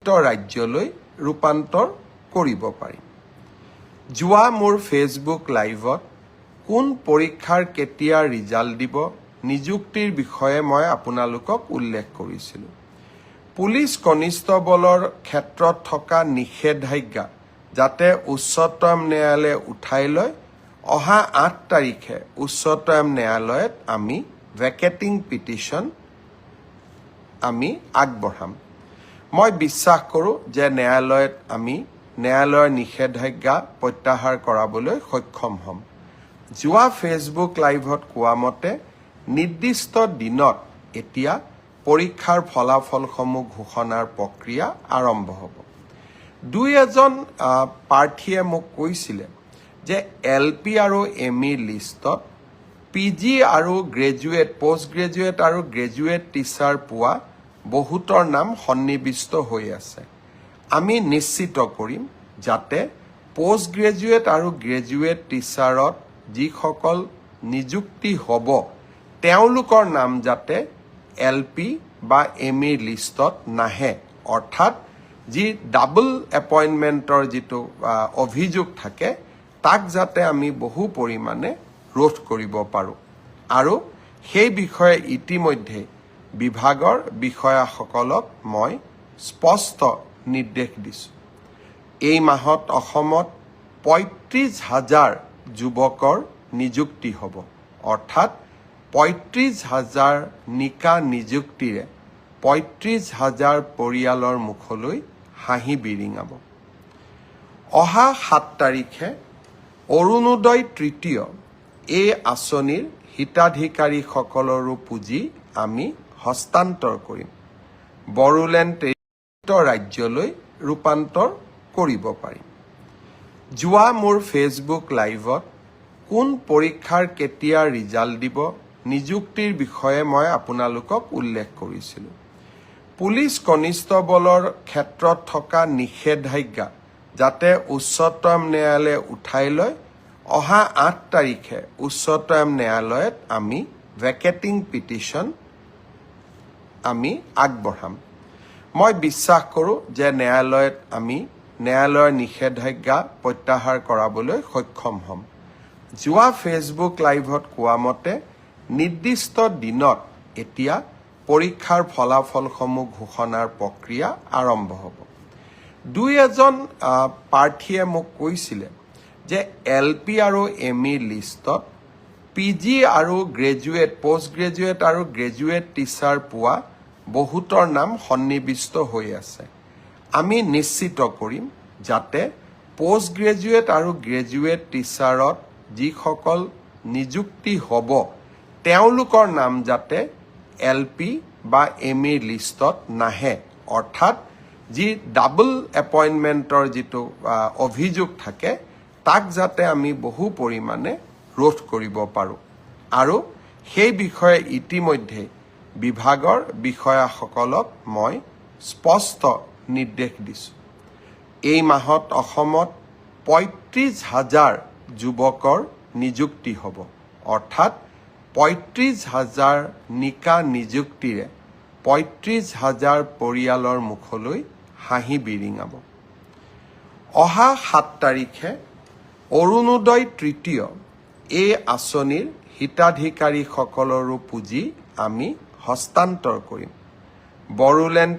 ৰাজ্যলৈ ৰূপান্তৰ কৰিব পাৰিম। যোৱা মোৰ ফেচবুক লাইভত কোন পৰীক্ষাৰ কেতিয়া ৰিজাল্ট দিব নিযুক্তিৰ বিষয়ে মই আপোনালোকক উল্লেখ কৰিছিলোঁ। পুলিচ কনিষ্টবলৰ ক্ষেত্ৰত থকা নিষেধাজ্ঞা যাতে উচ্চতম ন্যায়ালয়ে উঠাই লয়, অহা 8 তাৰিখে উচ্চতম ন্যায়ালয়ত আমি ভেকেটিং পিটিশ্যন আমি আগবঢ়াম। মই বিশ্বাস কৰোঁ যে ন্যায়ালয়ত আমি ন্যায়ালয়ৰ নিষেধাজ্ঞা প্ৰত্যাহাৰ কৰাবলৈ সক্ষম হ'ম। যোৱা ফেচবুক লাইভত কোৱা মতে নিৰ্দিষ্ট দিনত এতিয়া পৰীক্ষাৰ ফলাফলসমূহ ঘোষণাৰ প্ৰক্ৰিয়া আৰম্ভ হ'ব। দুই এজন প্ৰাৰ্থীয়ে মোক কৈছিলে যে LP আৰু ME লিষ্টত PG আৰু গ্ৰেজুৱেট, পোষ্ট গ্ৰেজুৱেট আৰু গ্ৰেজুৱেট টিচাৰ পোৱা বহুতৰ নাম সন্নিৱিষ্ট হৈ আছে। আমি নিশ্চিত কৰিম যাতে পোষ্ট গ্ৰেজুৱেট আৰু গ্ৰেজুৱেট টিচাৰত যিসকল নিযুক্তি হ'ব তেওঁলোকৰ নাম যাতে LP বা ME লিষ্টত নাহে, অৰ্থাৎ যি ডাবল এপইণ্টমেণ্টৰ যিটো অভিযোগ থাকে তাক যাতে আমি বহু পৰিমাণে ৰোধ কৰিব পাৰোঁ। আৰু সেই বিষয়ে ইতিমধ্যে বিভাগৰ বিষয়াসকলক মই স্পষ্ট নিৰ্দেশ দিছোঁ। এই মাহত অসমত 35,000 যুৱকৰ নিযুক্তি হ'ব, অৰ্থাৎ 35,000 নিকা নিযুক্তিৰে 35,000 পৰিয়ালৰ মুখলৈ হাঁহি বিৰিঙাব। অহা 7 তাৰিখে অৰুণোদয় তৃতীয় এই আঁচনিৰ হিতাধিকাৰীসকলৰো পুঁজি আমি হস্তান্তৰ কৰিম। বড়োলেণ্ড ৰাজ্যলৈ ৰূপান্তৰ কৰিব পাৰিম। যোৱা মোৰ ফেচবুক লাইভত কোন পৰীক্ষাৰ কেতিয়া ৰিজাল্ট দিব নিযুক্তিৰ বিষয়ে মই আপোনালোকক উল্লেখ কৰিছিলোঁ। পুলিচ কনিষ্টবলৰ ক্ষেত্ৰত থকা নিষেধাজ্ঞা যাতে উচ্চতম ন্যায়ালয়ে উঠাই লয়, অহা 8 তাৰিখে উচ্চতম ন্যায়ালয়ত আমি ভেকেটিং পিটিশ্যন আমি আগবঢ়াম। মই বিশ্বাস কৰোঁ যে ন্যায়ালয়ত আমি ন্যায়ালয়ৰ নিষেধাজ্ঞা প্ৰত্যাহাৰ কৰাবলৈ সক্ষম হ'ম। যোৱা ফেচবুক লাইভত কোৱা মতে নিৰ্দিষ্ট দিনত এতিয়া পৰীক্ষাৰ ফলাফলসমূহ ঘোষণাৰ প্ৰক্ৰিয়া আৰম্ভ হ'ব। দুই এজন প্ৰাৰ্থীয়ে মোক কৈছিলে যে LP আৰু ME লিষ্টত PG আৰু গ্ৰেজুৱেট, পোষ্ট গ্ৰেজুৱেট আৰু গ্ৰেজুৱেট টিচাৰ পোৱা বহুতৰ নাম সন্নিৱিষ্ট হৈ আছে। আমি নিশ্চিত কৰিম যাতে পোষ্ট গ্ৰেজুৱেট আৰু গ্ৰেজুৱেট টিচাৰত যিসকল নিযুক্তি হ'ব তেওঁলোকৰ নাম যাতে LP বা ME লিষ্টত নাহে, অৰ্থাৎ যি ডাবল এপইণ্টমেণ্টৰ যিটো অভিযোগ থাকে তাক যাতে আমি বহু পৰিমাণে ৰোধ কৰিব পাৰোঁ। আৰু সেই বিষয়ে ইতিমধ্যে বিভাগৰ বিষয়াসকলক মই স্পষ্ট নিৰ্দেশ দিছোঁ। এই মাহত অসমত 35,000 যুৱকৰ নিযুক্তি হ'ব, অৰ্থাৎ 35,000 নিকা নিযুক্তিৰে 35,000 পৰিয়ালৰ মুখলৈ হাঁহি বিৰিঙাব। অহা 7 তাৰিখে অৰুণোদয় তৃতীয় এই আঁচনিৰ হিতাধিকাৰীসকলৰো পুঁজি আমি হস্তান্তৰ কৰিম। বড়োলেণ্ড